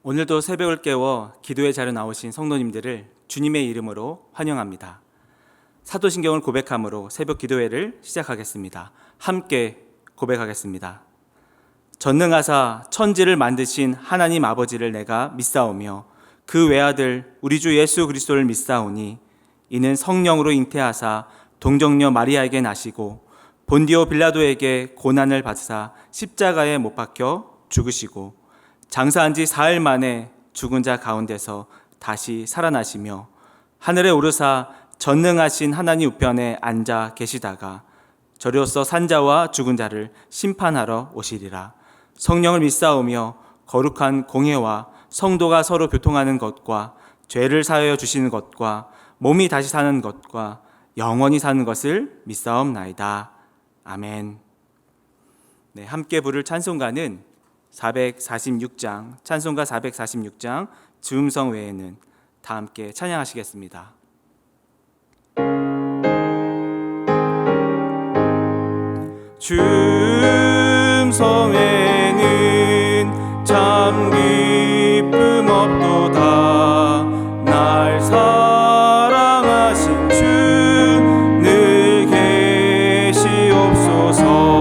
오늘도 새벽을 깨워 기도의 자리에 나오신 성도님들을 주님의 이름으로 환영합니다. 사도신경을 고백함으로 새벽 기도회를 시작하겠습니다. 함께 고백하겠습니다. 전능하사 천지를 만드신 하나님 아버지를 내가 믿사오며 그 외아들 우리 주 예수 그리스도를 믿사오니 이는 성령으로 잉태하사 동정녀 마리아에게 나시고 본디오 빌라도에게 고난을 받으사 십자가에 못 박혀 죽으시고 장사한 지 사흘 만에 죽은 자 가운데서 다시 살아나시며 하늘에 오르사 전능하신 하나님 우편에 앉아 계시다가 저리로서 산자와 죽은 자를 심판하러 오시리라. 성령을 믿사오며 거룩한 공회와 성도가 서로 교통하는 것과 죄를 사하여 주시는 것과 몸이 다시 사는 것과 영원히 사는 것을 믿사옵나이다. 아멘. 네, 함께 부를 찬송가는 446장, 찬송가 446장, 주음성 외에는 다 함께 찬양하시겠습니다. 주음성 외에는 참 기쁨 없도다. 날 사랑하신 주 늘 계시옵소서.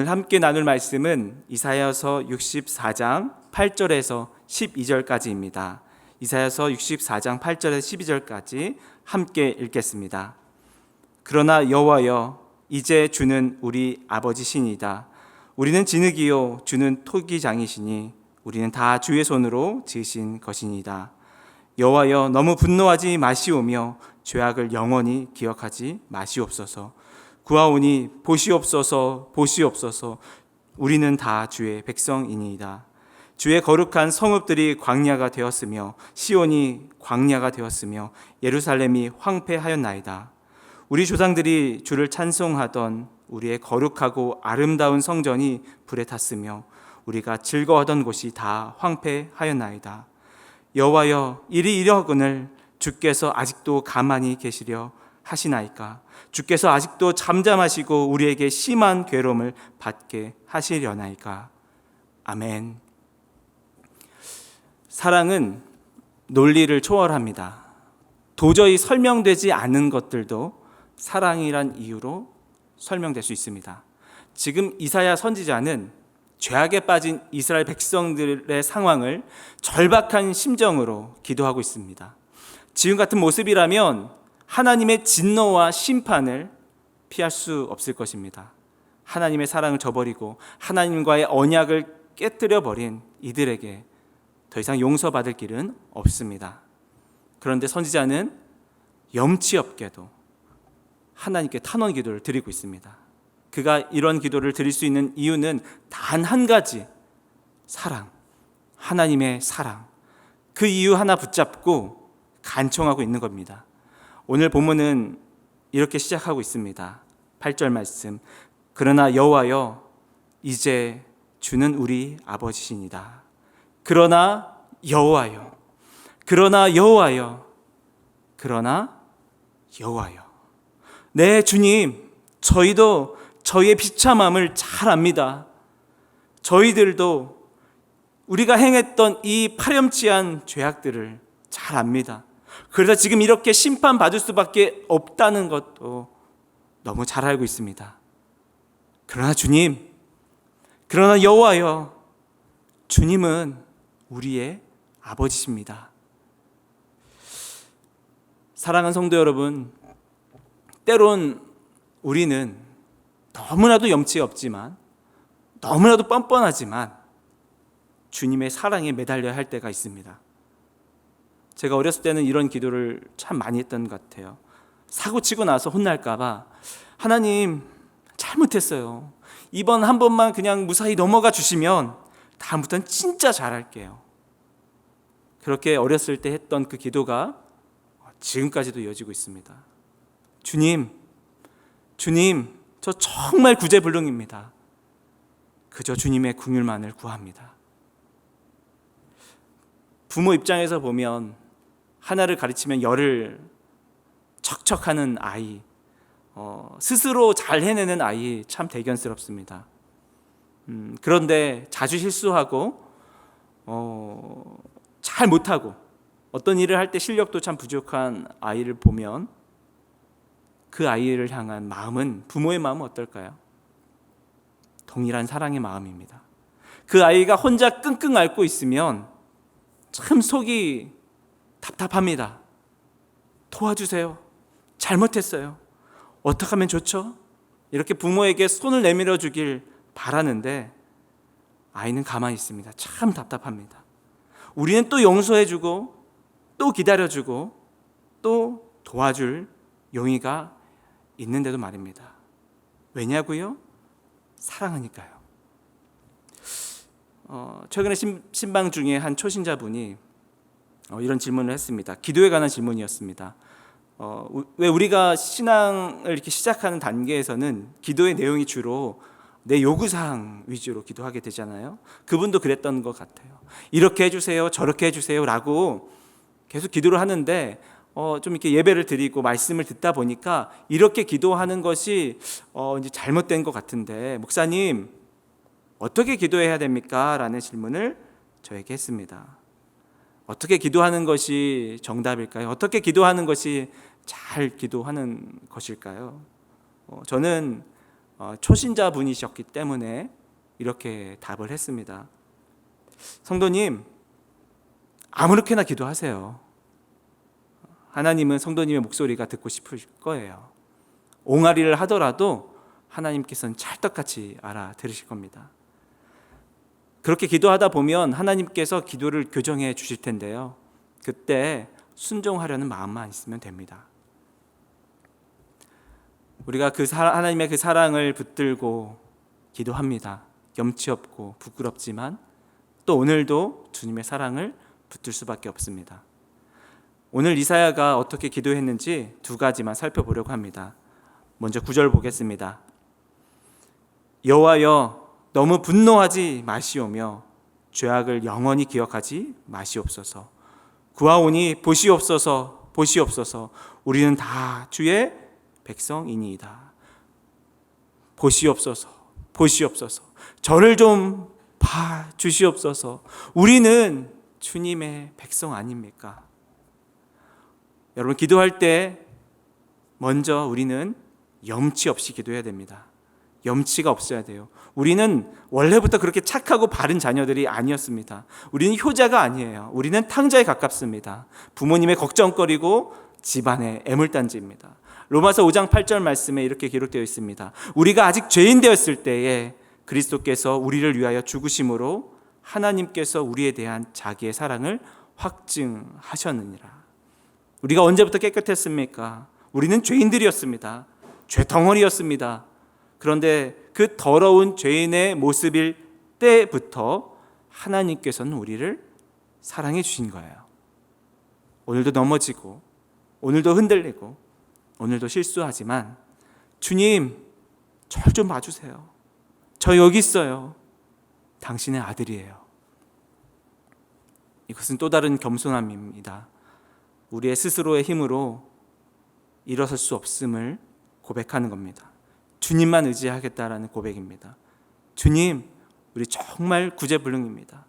함께 나눌 말씀은 이사야서 64장 8절에서 12절까지입니다. 이사야서 64장 8절에서 12절까지 함께 읽겠습니다. 그러나 여호와여, 이제 주는 우리 아버지시니이다. 우리는 진흙이요 주는 토기장이시니 우리는 다 주의 손으로 지으신 것이니이다. 여호와여, 너무 분노하지 마시오며 죄악을 영원히 기억하지 마시옵소서. 구하오니 보시옵소서, 보시옵소서. 우리는 다 주의 백성이니이다. 주의 거룩한 성읍들이 광야가 되었으며 시온이 광야가 되었으며 예루살렘이 황폐하였나이다. 우리 조상들이 주를 찬송하던 우리의 거룩하고 아름다운 성전이 불에 탔으며 우리가 즐거워하던 곳이 다 황폐하였나이다. 여호와여, 이리 이러거늘 주께서 아직도 가만히 계시려 하시나이까? 주께서 아직도 잠잠하시고 우리에게 심한 괴로움을 받게 하시려나이까? 아멘. 사랑은 논리를 초월합니다. 도저히 설명되지 않는 것들도 사랑이란 이유로 설명될 수 있습니다. 지금 이사야 선지자는 죄악에 빠진 이스라엘 백성들의 상황을 절박한 심정으로 기도하고 있습니다. 지금 같은 모습이라면 하나님의 진노와 심판을 피할 수 없을 것입니다. 하나님의 사랑을 저버리고 하나님과의 언약을 깨뜨려 버린 이들에게 더 이상 용서받을 길은 없습니다. 그런데 선지자는 염치 없게도 하나님께 탄원 기도를 드리고 있습니다. 그가 이런 기도를 드릴 수 있는 이유는 단 한 가지, 사랑, 하나님의 사랑. 그 이유 하나 붙잡고 간청하고 있는 겁니다. 오늘 본문은 이렇게 시작하고 있습니다. 8절 말씀. 그러나 여호와여, 이제 주는 우리 아버지시니다. 그러나 여호와여, 그러나 여호와여, 그러나 여호와여. 네, 주님, 저희도 저희의 비참함을 잘 압니다. 저희들도 우리가 행했던 이 파렴치한 죄악들을 잘 압니다. 그래서 지금 이렇게 심판받을 수밖에 없다는 것도 너무 잘 알고 있습니다. 그러나 주님, 그러나 여호와여, 주님은 우리의 아버지십니다. 사랑하는 성도 여러분, 때론 우리는 너무나도 염치 없지만, 너무나도 뻔뻔하지만 주님의 사랑에 매달려야 할 때가 있습니다. 제가 어렸을 때는 이런 기도를 참 많이 했던 것 같아요. 사고 치고 나서 혼날까 봐, 하나님 잘못했어요. 이번 한 번만 그냥 무사히 넘어가 주시면 다음부터는 진짜 잘할게요. 그렇게 어렸을 때 했던 그 기도가 지금까지도 이어지고 있습니다. 주님, 저 정말 구제불능입니다. 그저 주님의 긍휼만을 구합니다. 부모 입장에서 보면 하나를 가르치면 열을 척척하는 아이, 스스로 잘 해내는 아이 참 대견스럽습니다. 그런데 자주 실수하고 잘 못하고 어떤 일을 할 때 실력도 참 부족한 아이를 보면 그 아이를 향한 마음은, 부모의 마음은 어떨까요? 동일한 사랑의 마음입니다. 그 아이가 혼자 끙끙 앓고 있으면 참 속이 답답합니다. 도와주세요. 잘못했어요. 어떻게 하면 좋죠? 이렇게 부모에게 손을 내밀어 주길 바라는데 아이는 가만히 있습니다. 참 답답합니다. 우리는 또 용서해주고 또 기다려주고 또 도와줄 용의가 있는데도 말입니다. 왜냐고요? 사랑하니까요. 최근에 신방 중에 한 초신자분이 이런 질문을 했습니다. 기도에 관한 질문이었습니다. 왜 우리가 신앙을 이렇게 시작하는 단계에서는 기도의 내용이 주로 내 요구사항 위주로 기도하게 되잖아요. 그분도 그랬던 것 같아요. 이렇게 해주세요, 저렇게 해주세요 라고 계속 기도를 하는데 좀 이렇게 예배를 드리고 말씀을 듣다 보니까 이렇게 기도하는 것이 이제 잘못된 것 같은데, 목사님 어떻게 기도해야 됩니까? 라는 질문을 저에게 했습니다. 어떻게 기도하는 것이 정답일까요? 어떻게 기도하는 것이 잘 기도하는 것일까요? 저는 초신자 분이셨기 때문에 이렇게 답을 했습니다. 성도님, 아무렇게나 기도하세요. 하나님은 성도님의 목소리가 듣고 싶을 거예요. 옹알이를 하더라도 하나님께서는 찰떡같이 알아들으실 겁니다. 그렇게 기도하다 보면 하나님께서 기도를 교정해 주실 텐데요. 그때 순종하려는 마음만 있으면 됩니다. 우리가 하나님의 그 사랑을 붙들고 기도합니다. 염치 없고 부끄럽지만 또 오늘도 주님의 사랑을 붙들 수밖에 없습니다. 오늘 이사야가 어떻게 기도했는지 두 가지만 살펴보려고 합니다. 먼저 9절 보겠습니다. 여호와여, 너무 분노하지 마시오며 죄악을 영원히 기억하지 마시옵소서. 구하오니 보시옵소서, 보시옵소서. 우리는 다 주의 백성이니이다. 보시옵소서, 보시옵소서. 저를 좀 봐주시옵소서. 우리는 주님의 백성 아닙니까? 여러분, 기도할 때 먼저 우리는 염치 없이 기도해야 됩니다. 염치가 없어야 돼요. 우리는 원래부터 그렇게 착하고 바른 자녀들이 아니었습니다. 우리는 효자가 아니에요. 우리는 탕자에 가깝습니다. 부모님의 걱정거리고 집안의 애물단지입니다. 로마서 5장 8절 말씀에 이렇게 기록되어 있습니다. 우리가 아직 죄인 되었을 때에 그리스도께서 우리를 위하여 죽으심으로 하나님께서 우리에 대한 자기의 사랑을 확증하셨느니라. 우리가 언제부터 깨끗했습니까? 우리는 죄인들이었습니다. 죄덩어리였습니다. 그런데 그 더러운 죄인의 모습일 때부터 하나님께서는 우리를 사랑해 주신 거예요. 오늘도 넘어지고, 오늘도 흔들리고, 오늘도 실수하지만 주님, 절 좀 봐주세요. 저 여기 있어요. 당신의 아들이에요. 이것은 또 다른 겸손함입니다. 우리의 스스로의 힘으로 일어설 수 없음을 고백하는 겁니다. 주님만 의지하겠다라는 고백입니다. 주님, 우리 정말 구제불능입니다.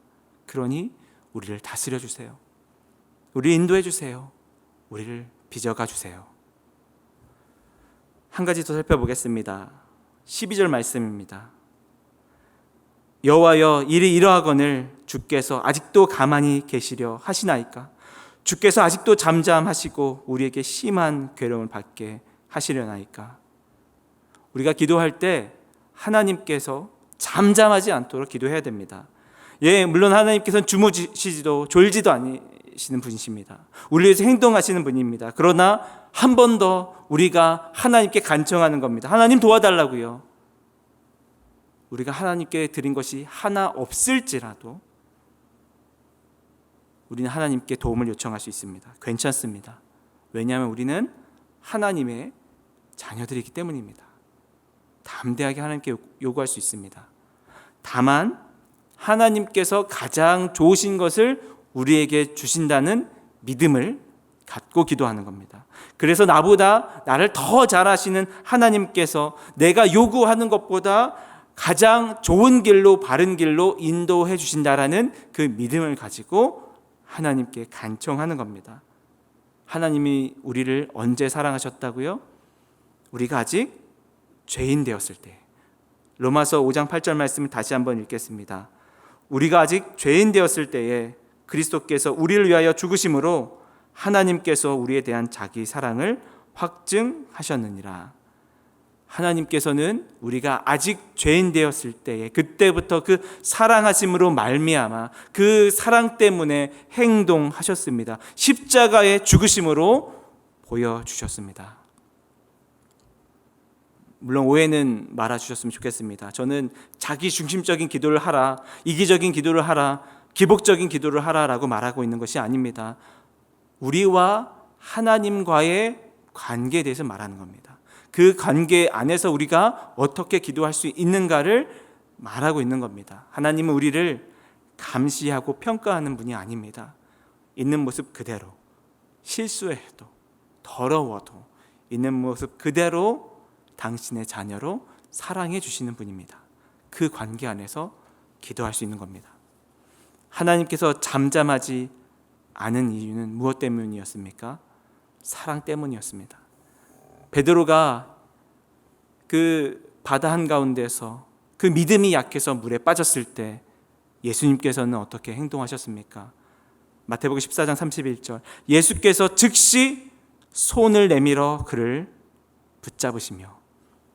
그러니 우리를 다스려 주세요. 우리를 인도해 주세요. 우리를 빚어가 주세요. 한 가지 더 살펴보겠습니다. 12절 말씀입니다. 여호와여, 일이 이러하거늘 주께서 아직도 가만히 계시려 하시나이까? 주께서 아직도 잠잠하시고 우리에게 심한 괴로움을 받게 하시려나이까? 우리가 기도할 때 하나님께서 잠잠하지 않도록 기도해야 됩니다. 예, 물론 하나님께서는 주무시지도 졸지도 않으시는 분이십니다. 우리를 위해서 행동하시는 분입니다. 그러나 한 번 더 우리가 하나님께 간청하는 겁니다. 하나님 도와달라고요. 우리가 하나님께 드린 것이 하나 없을지라도 우리는 하나님께 도움을 요청할 수 있습니다. 괜찮습니다. 왜냐하면 우리는 하나님의 자녀들이기 때문입니다. 담대하게 하나님께 요구할 수 있습니다. 다만 하나님께서 가장 좋으신 것을 우리에게 주신다는 믿음을 갖고 기도하는 겁니다. 그래서 나보다 나를 더 잘 아시는 하나님께서 내가 요구하는 것보다 가장 좋은 길로, 바른 길로 인도해 주신다라는 그 믿음을 가지고 하나님께 간청하는 겁니다. 하나님이 우리를 언제 사랑하셨다고요? 우리가 아직 죄인 되었을 때. 로마서 5장 8절 말씀을 다시 한번 읽겠습니다. 우리가 아직 죄인 되었을 때에 그리스도께서 우리를 위하여 죽으심으로 하나님께서 우리에 대한 자기 사랑을 확증하셨느니라. 하나님께서는 우리가 아직 죄인 되었을 때에 그때부터 그 사랑하심으로 말미암아 그 사랑 때문에 행동하셨습니다. 십자가의 죽으심으로 보여주셨습니다. 물론 오해는 말아주셨으면 좋겠습니다. 저는 자기 중심적인 기도를 하라, 이기적인 기도를 하라, 기복적인 기도를 하라라고 말하고 있는 것이 아닙니다. 우리와 하나님과의 관계에 대해서 말하는 겁니다. 그 관계 안에서 우리가 어떻게 기도할 수 있는가를 말하고 있는 겁니다. 하나님은 우리를 감시하고 평가하는 분이 아닙니다. 있는 모습 그대로, 실수해도 더러워도 있는 모습 그대로 당신의 자녀로 사랑해 주시는 분입니다. 그 관계 안에서 기도할 수 있는 겁니다. 하나님께서 잠잠하지 않은 이유는 무엇 때문이었습니까? 사랑 때문이었습니다. 베드로가 그 바다 한가운데서 그 믿음이 약해서 물에 빠졌을 때 예수님께서는 어떻게 행동하셨습니까? 마태복음 14장 31절, 예수께서 즉시 손을 내밀어 그를 붙잡으시며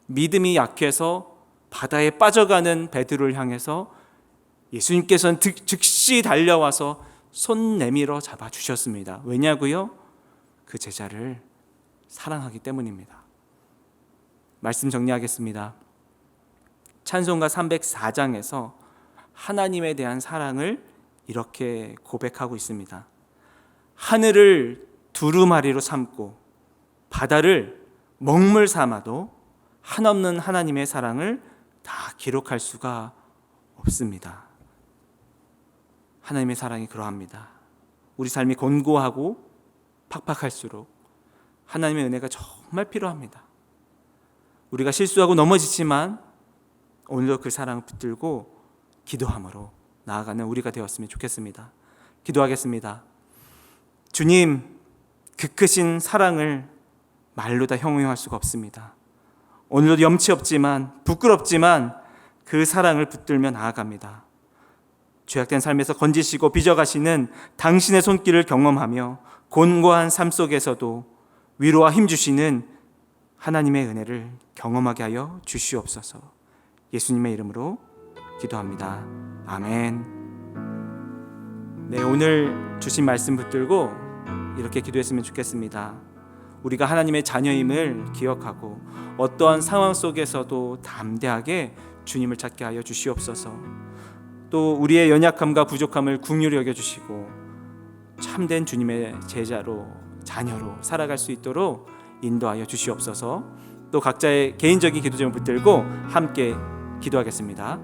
믿음이 약해서 바다에 빠져가는 베드로를 향해서 예수님께서는 즉시 달려와서 손 내밀어 잡아주셨습니다. 왜냐고요? 그 제자를 사랑하기 때문입니다. 말씀 정리하겠습니다. 찬송가 304장에서 하나님에 대한 사랑을 이렇게 고백하고 있습니다. 하늘을 두루마리로 삼고 바다를 먹물 삼아도 한없는 하나님의 사랑을 다 기록할 수가 없습니다. 하나님의 사랑이 그러합니다. 우리 삶이 곤고하고 팍팍할수록 하나님의 은혜가 정말 필요합니다. 우리가 실수하고 넘어지지만 오늘도 그 사랑을 붙들고 기도함으로 나아가는 우리가 되었으면 좋겠습니다. 기도하겠습니다. 주님, 그 크신 사랑을 말로 다 형용할 수가 없습니다. 오늘도 염치 없지만 부끄럽지만 그 사랑을 붙들며 나아갑니다. 죄악된 삶에서 건지시고 빚어가시는 당신의 손길을 경험하며 곤고한 삶 속에서도 위로와 힘 주시는 하나님의 은혜를 경험하게 하여 주시옵소서. 예수님의 이름으로 기도합니다. 아멘. 네, 오늘 주신 말씀 붙들고 이렇게 기도했으면 좋겠습니다. 우리가 하나님의 자녀임을 기억하고 어떠한 상황 속에서도 담대하게 주님을 찾게 하여 주시옵소서. 또 우리의 연약함과 부족함을 긍휼히 여겨주시고 참된 주님의 제자로, 자녀로 살아갈 수 있도록 인도하여 주시옵소서. 또 각자의 개인적인 기도 제목 붙들고 함께 기도하겠습니다.